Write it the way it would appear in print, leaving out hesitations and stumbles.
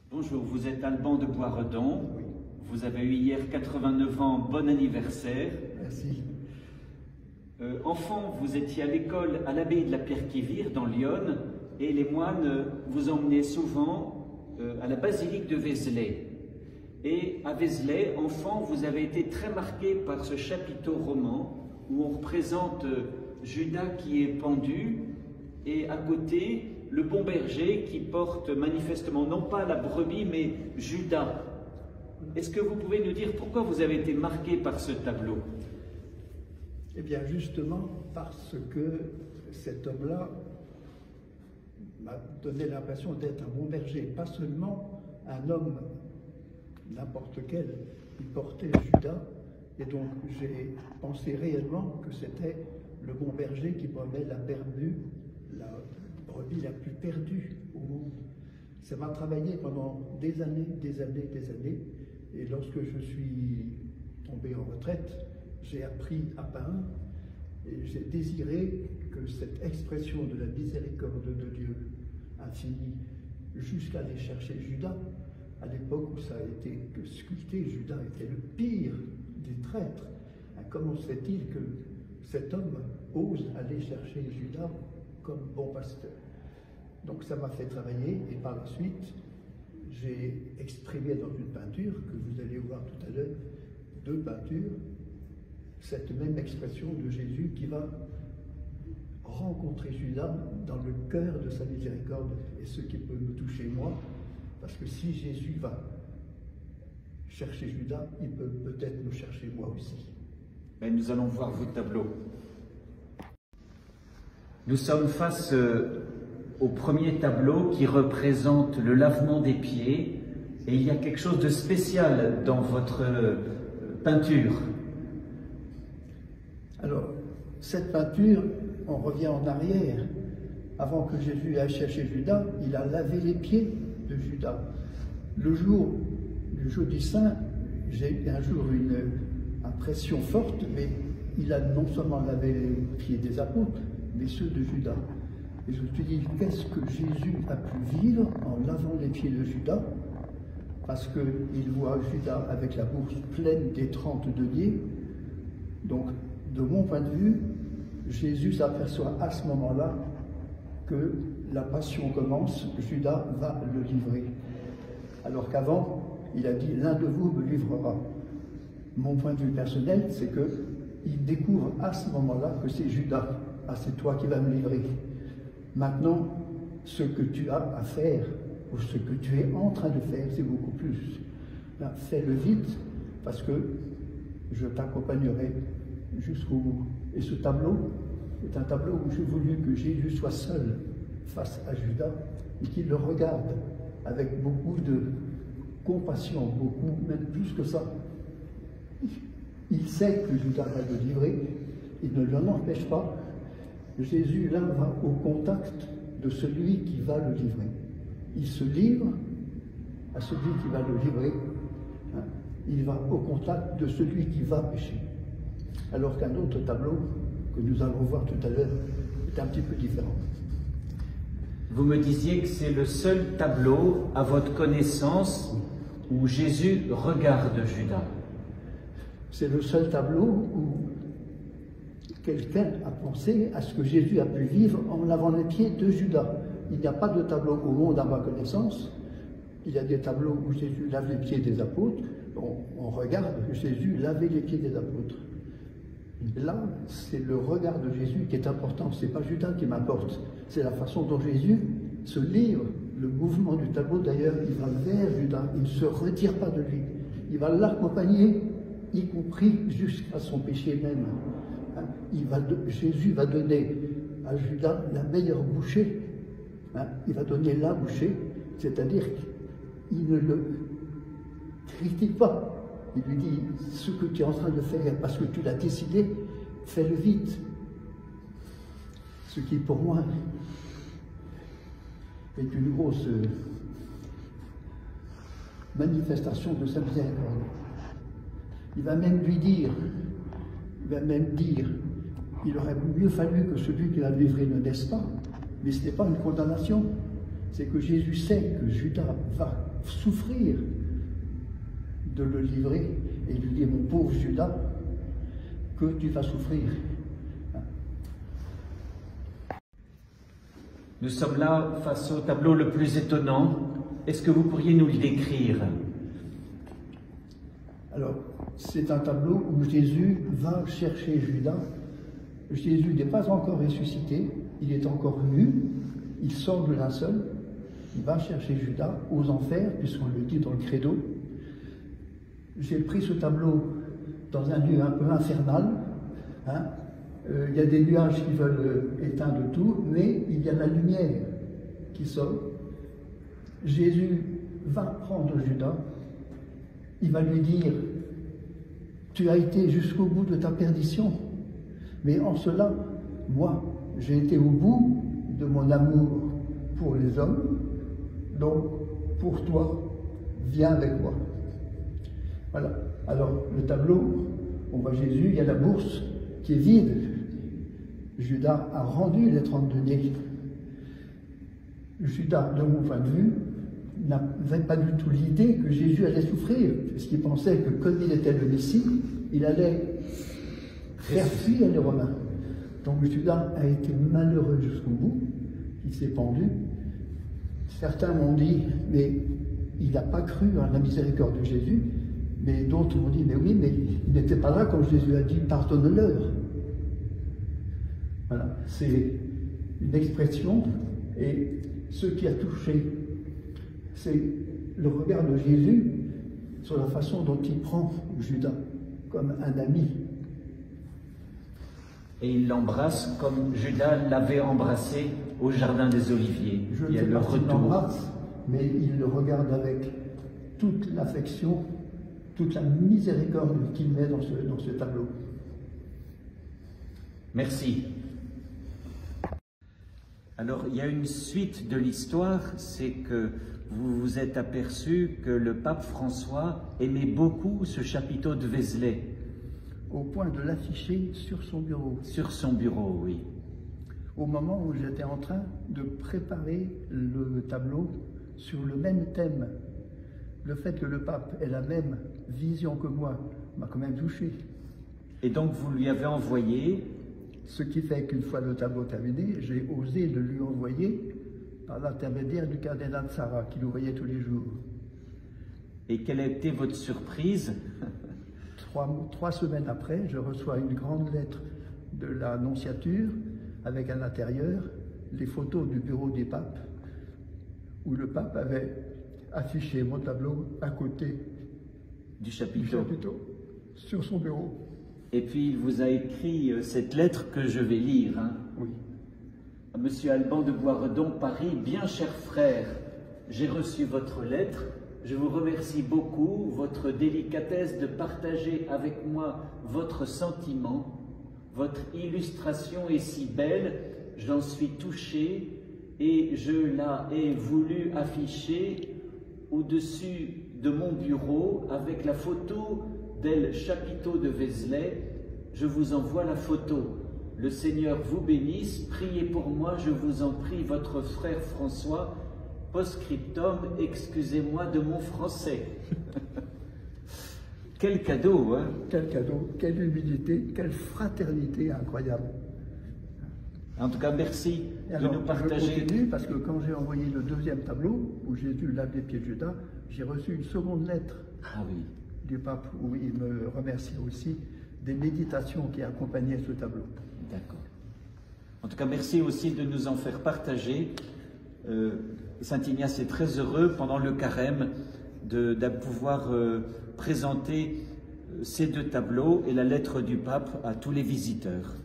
Bonjour, vous êtes Alban de Boisredon. Oui. Vous avez eu hier 89 ans, bon anniversaire. Merci. Enfant, vous étiez à l'école à l'abbaye de la Pierre-qui-Vire dans l'Yonne et les moines vous emmenaient souvent à la basilique de Vézelay. Et à Vézelay, enfant, vous avez été très marqué par ce chapiteau roman où on représente Judas qui est pendu et à côté le bon berger qui porte manifestement non pas la brebis mais Judas. Est-ce que vous pouvez nous dire pourquoi vous avez été marqué par ce tableau? Eh bien justement parce que cet homme-là m'a donné l'impression d'être un bon berger, pas seulement un homme n'importe quel, il portait Judas, et donc j'ai pensé réellement que c'était le bon berger qui promenait la brebis la plus perdue au monde. Ça m'a travaillé pendant des années, et lorsque je suis tombé en retraite, j'ai appris à peindre, et j'ai désiré que cette expression de la miséricorde de Dieu infinie, jusqu'à aller chercher Judas, à l'époque où ça a été sculpté, Judas était le pire des traîtres. Comment se fait-il que cet homme ose aller chercher Judas comme bon pasteur? Donc ça m'a fait travailler, et par la suite, j'ai exprimé dans une peinture, que vous allez voir tout à l'heure, deux peintures, cette même expression de Jésus qui va rencontrer Judas dans le cœur de sa miséricorde, et ce qui peut me toucher moi, parce que si Jésus va chercher Judas, il peut peut-être me chercher moi aussi. Mais nous allons voir vos tableaux. Nous sommes face au premier tableau qui représente le lavement des pieds, et il y a quelque chose de spécial dans votre peinture. Alors, cette peinture, on revient en arrière. Avant que Jésus aille chercher Judas, il a lavé les pieds de Judas. Le jour du jeudi saint, j'ai eu un jour une impression forte, mais il a non seulement lavé les pieds des apôtres, mais ceux de Judas. Et je me suis dit, qu'est-ce que Jésus a pu vivre en lavant les pieds de Judas? Parce qu'il voit Judas avec la bourse pleine des 30 deniers. Donc, de mon point de vue, Jésus s'aperçoit à ce moment-là que la passion commence, Judas va le livrer. Alors qu'avant, il a dit, l'un de vous me livrera. Mon point de vue personnel, c'est qu'il découvre à ce moment-là que c'est Judas. Ah, c'est toi qui vas me livrer. Maintenant, ce que tu as à faire, ou ce que tu es en train de faire, c'est beaucoup plus. Là, fais-le vite, parce que je t'accompagnerai jusqu'au bout. Et ce tableau est un tableau où j'ai voulu que Jésus soit seul face à Judas et qu'il le regarde avec beaucoup de compassion, beaucoup, même plus que ça. Il sait que Judas va le livrer, il ne l'en empêche pas. Jésus, là, va au contact de celui qui va le livrer. Il se livre à celui qui va le livrer. Il va au contact de celui qui va pécher. Alors qu'un autre tableau, que nous allons voir tout à l'heure, est un petit peu différent. Vous me disiez que c'est le seul tableau, à votre connaissance, où Jésus regarde Judas. C'est le seul tableau où quelqu'un a pensé à ce que Jésus a pu vivre en lavant les pieds de Judas. Il n'y a pas de tableau au monde à ma connaissance. Il y a des tableaux où Jésus lave les pieds des apôtres. On regarde Jésus laver les pieds des apôtres. Là, c'est le regard de Jésus qui est important. Ce n'est pas Judas qui m'importe. C'est la façon dont Jésus se livre. Le mouvement du tableau, d'ailleurs, il va vers Judas. Il ne se retire pas de lui. Il va l'accompagner, y compris jusqu'à son péché même. Jésus va donner à Judas la meilleure bouchée. Il va donner la bouchée, c'est-à-dire qu'il ne le critique pas. Il lui dit, ce que tu es en train de faire, parce que tu l'as décidé, fais-le vite. Ce qui, pour moi, est une grosse manifestation de sa miséricorde. Il va même lui dire, il aurait mieux fallu que celui qui l'a livré ne naisse pas, mais ce n'est pas une condamnation. c'est que Jésus sait que Judas va souffrir de le livrer, et il lui dit, mon pauvre Judas, que tu vas souffrir. Nous sommes là face au tableau le plus étonnant. Est-ce que vous pourriez nous le décrire? Alors, c'est un tableau où Jésus va chercher Judas. Jésus n'est pas encore ressuscité, il est encore nu, il sort de linceul, il va chercher Judas aux enfers, puisqu'on le dit dans le credo. J'ai pris ce tableau dans un lieu un peu infernal. Il y a des nuages qui veulent éteindre tout, mais il y a la lumière qui sort. Jésus va prendre Judas, il va lui dire, tu as été jusqu'au bout de ta perdition, mais en cela, moi, j'ai été au bout de mon amour pour les hommes, donc pour toi, viens avec moi. Voilà. Alors, le tableau, on voit Jésus, il y a la bourse qui est vide. Judas a rendu les 32 deniers. Judas, de mon point de vue, n'avait pas du tout l'idée que Jésus allait souffrir, puisqu'il pensait que comme il était le Messie, il allait faire fuir les Romains. Donc Judas a été malheureux jusqu'au bout, il s'est pendu. Certains m'ont dit, mais il n'a pas cru à la miséricorde de Jésus, mais d'autres m'ont dit, mais oui, mais il n'était pas là quand Jésus a dit, pardonne-leur. Voilà, c'est une expression, et ce qui a touché, c'est le regard de Jésus sur la façon dont il prend Judas comme un ami. Et il l'embrasse comme Judas l'avait embrassé au Jardin des Oliviers. Il y a le retour, mais il le regarde avec toute l'affection, toute la miséricorde qu'il met dans ce tableau. Merci. Alors, il y a une suite de l'histoire, c'est que vous vous êtes aperçu que le pape François aimait beaucoup ce chapiteau de Vézelay. Au point de l'afficher sur son bureau. Sur son bureau, oui. Au moment où j'étais en train de préparer le tableau sur le même thème, le fait que le pape ait la même vision que moi m'a quand même touché. Et donc vous lui avez envoyé? Ce qui fait qu'une fois le tableau terminé, j'ai osé le lui envoyer par l'intermédiaire du cardinal Sarah, qui le voyait tous les jours. Et quelle a été votre surprise? 3 semaines après, je reçois une grande lettre de la nonciature avec à l'intérieur les photos du bureau du pape, où le pape avait affiché mon tableau à côté du chapiteau, sur son bureau. Et puis il vous a écrit cette lettre que je vais lire. Oui. À Monsieur Alban de Boisredon, Paris. Bien cher frère, j'ai reçu votre lettre. Je vous remercie beaucoup, votre délicatesse de partager avec moi votre sentiment. Votre illustration est si belle, j'en suis touché et je l'ai voulu afficher au-dessus de mon bureau avec la photo d'El Chapiteau de Vézelay. Je vous envoie la photo. Le Seigneur vous bénisse. Priez pour moi, je vous en prie, votre frère François. Post-scriptum, excusez-moi de mon français. Quel cadeau, hein? Quel cadeau, quelle humilité, quelle fraternité incroyable. En tout cas, merci de nous partager. Je continue parce que quand j'ai envoyé le deuxième tableau, où Jésus lave les pieds de Judas, j'ai reçu une seconde lettre du pape, où il me remercie aussi des méditations qui accompagnaient ce tableau. D'accord. En tout cas, merci aussi de nous en faire partager. Saint Ignace est très heureux pendant le carême de pouvoir présenter ces 2 tableaux et la lettre du pape à tous les visiteurs.